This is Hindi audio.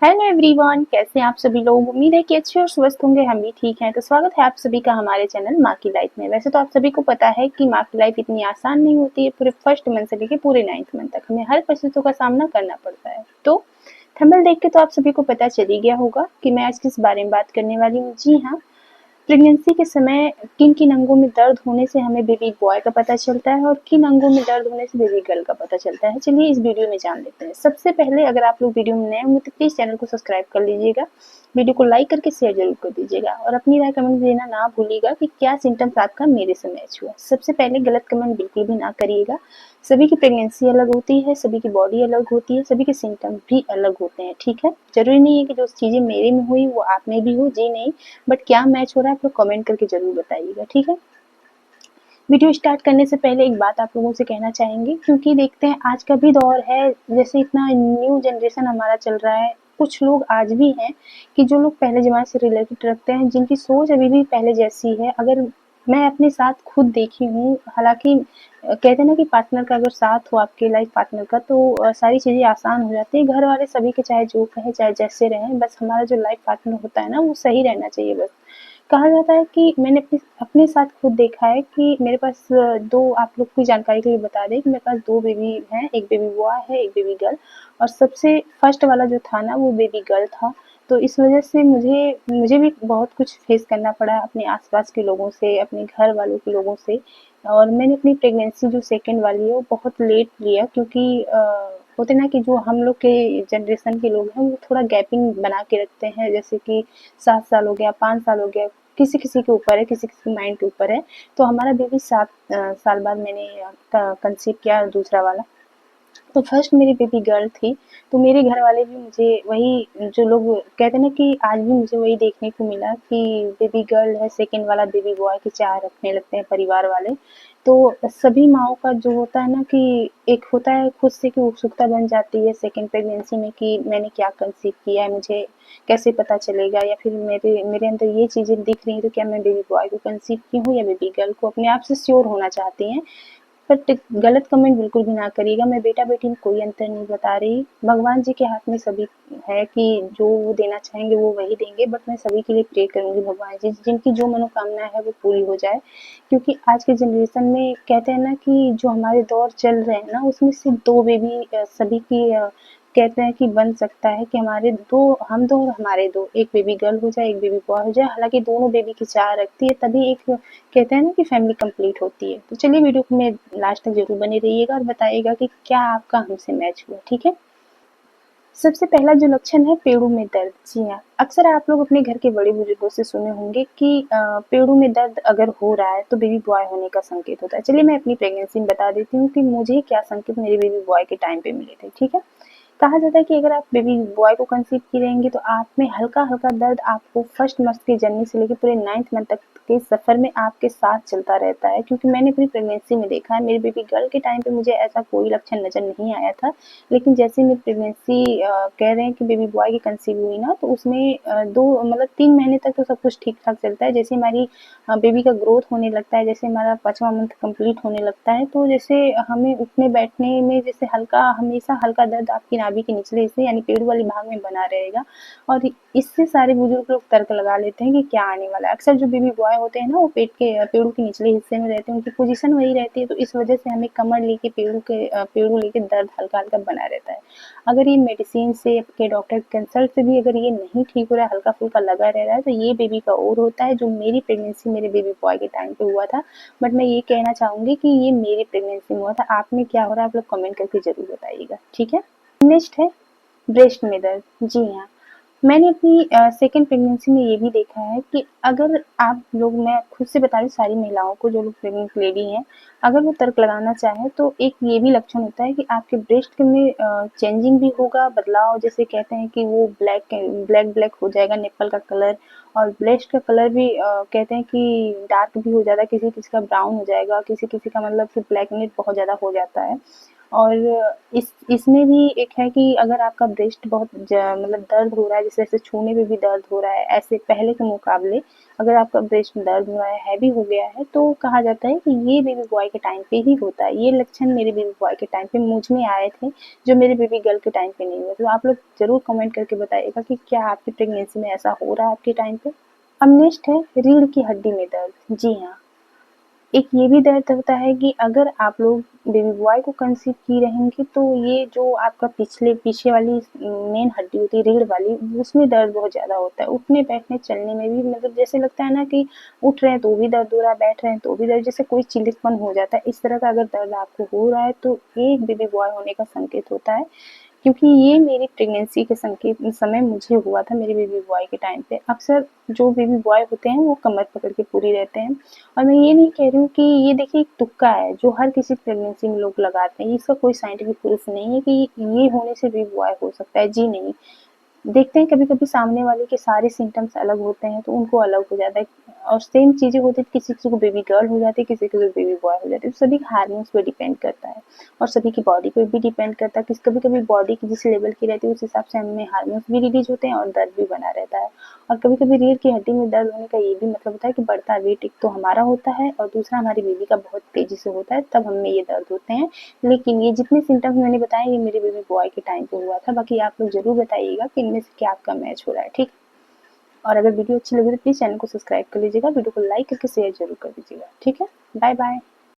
हेलो एवरीवन, कैसे हैं आप सभी लोग। उम्मीद है कि अच्छे और स्वस्थ होंगे। हम भी ठीक हैं। तो स्वागत है आप सभी का हमारे चैनल माँ की लाइफ में। वैसे तो आप सभी को पता है कि माँ की लाइफ इतनी आसान नहीं होती है। पूरे फर्स्ट मंथ से लेकर पूरे 9th मंथ तक हमें हर परिस्थितियों का सामना करना पड़ता है। तो थंबनेल देख के तो आप सभी को पता चल ही गया होगा कि मैं आज किस बारे में बात करने वाली हूँ। जी हाँ, प्रेगनेंसी के समय किन किन अंगों में दर्द होने से हमें बेबी बॉय का पता चलता है और किन अंगों में दर्द होने से बेबी गर्ल का पता चलता है। चलिए इस वीडियो में जान लेते हैं। सबसे पहले अगर आप लोग वीडियो में नए होंगे तो प्लीज चैनल को सब्सक्राइब कर लीजिएगा, वीडियो को लाइक करके शेयर जरूर कर दीजिएगा और अपनी राय कमेंट देना ना भूलिएगा कि क्या सिम्टम्स आपका मेरे से मैच हुआ। सबसे पहले गलत कमेंट बिल्कुल भी ना करिएगा। सभी की प्रेगनेंसी अलग होती है, सभी की बॉडी अलग होती है, सभी के सिम्टम भी अलग होते हैं। ठीक है, जरूरी नहीं है कि जो चीजें मेरे में हुई वो आप में भी हो। जी नहीं, बट क्या मैच हो रहा है आप लोग कमेंट करके जरूर बताइएगा। ठीक है, वीडियो स्टार्ट करने से पहले एक बात आप लोगों से कहना चाहेंगे, क्योंकि देखते हैं आज का भी दौर है, जैसे इतना न्यू जनरेशन हमारा चल रहा है। कुछ लोग आज भी हैं कि जो लोग पहले ज़माने से रिलेटेड रखते हैं, जिनकी सोच अभी भी पहले जैसी है। अगर मैं अपने साथ खुद देखी हूँ, हालाँकि कहते हैं ना कि पार्टनर का अगर साथ हो आपके लाइफ पार्टनर का तो सारी चीज़ें आसान हो जाती हैं। घर वाले सभी के चाहे जो कहें, चाहे जैसे रहें, बस हमारा जो लाइफ पार्टनर होता है ना वो सही रहना चाहिए बस। कहा जाता है कि मैंने अपने साथ खुद देखा है कि मेरे पास दो, आप लोग की जानकारी के लिए बता दें कि मेरे पास दो बेबी हैं, एक बेबी बॉय है, एक बेबी गर्ल। और सबसे फर्स्ट वाला जो था ना वो बेबी गर्ल था। तो इस वजह से मुझे मुझे भी बहुत कुछ फेस करना पड़ा अपने आसपास के लोगों से, अपने घर वालों के लोगों से। और मैंने अपनी प्रेगनेंसी जो सेकंड वाली है वो बहुत लेट लिया, क्योंकि होते ना कि जो हम लोग के जनरेशन के लोग हैं वो थोड़ा गैपिंग बना के रखते हैं, जैसे कि 7 साल हो गया, 5 साल हो गया, किसी किसी के ऊपर है, किसी किसी माइंड के ऊपर है। तो हमारा बेबी 7 साल बाद मैंने कंसीव किया दूसरा वाला। तो फर्स्ट मेरी बेबी गर्ल थी। तो मेरे घर वाले भी मुझे वही, जो लोग कहते हैं ना कि आज भी मुझे वही देखने को मिला कि बेबी गर्ल है, सेकंड वाला बेबी बॉय की चाह रखने लगते हैं परिवार वाले। तो सभी माओ का जो होता है ना कि एक होता है खुद से कि उत्सुकता बन जाती है सेकंड प्रेगनेंसी में कि मैंने क्या कंसीव किया है, मुझे कैसे पता चलेगा, या फिर मेरे मेरे अंदर ये चीज़ें दिख रही हैं तो क्या मैं बेबी बॉय को कंसीव की हूँ या बेबी गर्ल को। अपने आप से श्योर होना चाहती हैं। बट गलत कमेंट बिल्कुल भी ना करिएगा। मैं बेटा-बेटी में कोई अंतर नहीं बता रही। भगवान जी के हाथ में सभी है कि जो वो देना चाहेंगे वो वही देंगे। बट मैं सभी के लिए प्रे करूँगी भगवान जी, जिनकी जो मनोकामना है वो पूरी हो जाए। क्योंकि आज के जनरेशन में कहते हैं ना कि जो हमारे दौर चल रहे हैं ना उसमें सिर्फ 2 बेबी सभी की कहते हैं कि बन सकता है कि हमारे 2, हम 2 और हमारे 2, एक बेबी गर्ल हो जाए, एक बेबी बॉय हो जाए। हालाँकि दोनों बेबी की चाह रखती है, तभी एक कहते हैं ना कि फैमिली कंप्लीट होती है। तो चलिए वीडियो को में लास्ट तक जरूर बने रहिएगा और बताइएगा कि क्या आपका हमसे मैच हुआ। ठीक है, सबसे पहला जो लक्षण है पेड़ों में दर्द। जी हाँ, अक्सर आप लोग अपने घर के बड़े बुजुर्गों से सुने होंगे कि पेड़ों में दर्द अगर हो रहा है तो बेबी बॉय होने का संकेत होता है। चलिए मैं अपनी प्रेगनेंसी में बता देती हूँ कि मुझे क्या संकेत मेरे बेबी बॉय के टाइम पे मिले थे। ठीक है, कहा जाता है कि अगर आप बेबी बॉय को कंसीव की रहेंगी तो आप में हल्का-हल्का दर्द आपको फर्स्ट मंथ की जर्नी से लेके पूरे 9th मंथ तक के सफ़र में आपके साथ चलता रहता है। क्योंकि मैंने अपनी प्रेगनेंसी में देखा है, मेरी बेबी गर्ल के टाइम पे मुझे ऐसा कोई लक्षण नज़र नहीं आया था। लेकिन जैसे मेरी प्रेगनेंसी कह रहे हैं कि बेबी बॉय की कंसीव हुई ना, तो उसमें 2 मतलब 3 महीने तक तो सब कुछ ठीक-ठाक चलता है। जैसे हमारी बेबी का ग्रोथ होने लगता है, जैसे हमारा 5वां मंथ कंप्लीट होने लगता है, तो जैसे हमें उठने-बैठने में जैसे हल्का, हमेशा हल्का दर्द आपकी नाभि के निचले हिस्से यानी पेड़ वाले भाग में बना रहेगा। और इससे सारे बुजुर्ग लोग तर्क लगा लेते हैं कि क्या आने वाला है। अक्सर जो बेबी बॉय होते हैं ना वो पेड़ों के निचले हिस्से में रहते हैं, उनकी पोजीशन वही रहती है, तो इस वजह से हमें कमर लेके पेड़ों लेके दर्द हल्का-हल्का बना रहता है। अगर ये मेडिसिन से, आपके डॉक्टर कंसल्ट से भी अगर ये नहीं ठीक हो रहा है, हल्का-फुल्का लगा रह रहा है, तो ये बेबी का और होता है, जो मेरी प्रेगनेंसी मेरे बेबी बॉय के टाइम पे हुआ था। बट मैं ये कहना चाहूँगी कि ये मेरी प्रेगनेंसी में हुआ था। आप में क्या हो रहा है आप लोग कमेंट करके ज़रूर बताइएगा। ठीक है? नेक्स्ट है ब्रेस्ट में दर्द। जी हाँ, मैंने अपनी सेकंड प्रेगनेंसी में ये भी देखा है कि अगर आप लोग, मैं खुद से बता रही हूँ सारी महिलाओं को जो लोग प्रेग्नेंट लेडी हैं, अगर वो तर्क लगाना चाहें तो एक ये भी लक्षण होता है कि आपके ब्रेस्ट में चेंजिंग भी होगा, बदलाव, जैसे कहते हैं कि वो ब्लैक ब्लैक हो जाएगा निप्पल का कलर। और ब्रेस्ट का कलर भी कहते हैं कि डार्क भी हो जाता है, किसी किसी का ब्राउन हो जाएगा, किसी किसी का मतलब कि ब्लैकनेस बहुत ज़्यादा हो जाता है। और इसमें भी एक है कि अगर आपका ब्रेस्ट बहुत मतलब दर्द हो रहा है, जैसे जैसे छूने में भी दर्द हो रहा है, ऐसे पहले के मुकाबले अगर आपका ब्रेस्ट में दर्द हो रहा है, हैवी हो गया है, तो कहा जाता है कि ये बेबी बॉय के टाइम पे ही होता है। ये लक्षण मेरे बेबी बॉय के टाइम पे मुझ में आए थे, जो मेरे बेबी गर्ल के टाइम पे नहीं हुए। तो आप लोग जरूर कमेंट करके बताइएगा कि क्या आपकी प्रेगनेंसी में ऐसा हो रहा है आपके टाइम पे। अब नेक्स्ट है रीढ़ की हड्डी में दर्द। जी हाँ, एक ये भी दर्द होता है कि अगर आप लोग बेबी बॉय को कंसीव की रहेंगी, तो ये जो आपका पीछे वाली मेन हड्डी होती है रीढ़ वाली, उसमें दर्द बहुत ज़्यादा होता है। उठने बैठने चलने में भी मतलब जैसे लगता है ना कि उठ रहे हैं तो भी दर्द हो रहा है, बैठ रहे हैं तो भी दर्द, जैसे कोई चिल्लिकपन हो जाता है। इस तरह का अगर दर्द आपको हो रहा है तो एक बेबी बॉय होने का संकेत होता है, क्योंकि ये मेरी प्रेगनेंसी के संकेत समय मुझे हुआ था मेरे बेबी बॉय के टाइम पे। अक्सर जो बेबी बॉय होते हैं वो कमर पकड़ के पूरी रहते हैं। और मैं ये नहीं कह रही हूँ कि ये देखिए एक तुक्का है जो हर किसी प्रेगनेंसी में लोग लगाते हैं, इसका कोई साइंटिफिक प्रूफ नहीं है कि ये होने से बेबी बॉय हो सकता है। जी नहीं, देखते हैं कभी-कभी सामने वाले के सारे सिम्पटम्स अलग होते हैं तो उनको अलग हो जाता है, और सेम चीज़ें होती है, किसी-किसी को बेबी गर्ल हो जाती है, किसी-किसी को बेबी बॉय हो जाती है। तो सभी हार्मोन्स पे डिपेंड करता है और सभी की बॉडी पे भी डिपेंड करता है कि कभी-कभी बॉडी की जिस लेवल की रहती है उस हिसाब से हमें हार्मोन्स भी रिलीज होते हैं और दर्द भी बना रहता है। और कभी-कभी रीढ़ की हड्डी में दर्द होने का ये भी मतलब होता है कि बढ़ता वेट एक तो हमारा होता है और दूसरा हमारी बेबी का बहुत तेज़ी से होता है, तब हमें ये दर्द होते हैं। लेकिन ये जितने सिम्पटम्स मैंने बताए ये मेरे बेबी बॉय के टाइम पे हुआ था। बाकी आप लोग ज़रूर बताइएगा कि इनमें से क्या आपका मैच हो रहा है, ठीक? और अगर वीडियो अच्छी लगी तो प्लीज़ चैनल को सब्सक्राइब कर लीजिएगा, वीडियो को लाइक करके शेयर ज़रूर कर दीजिएगा, ठीक है? Bye bye.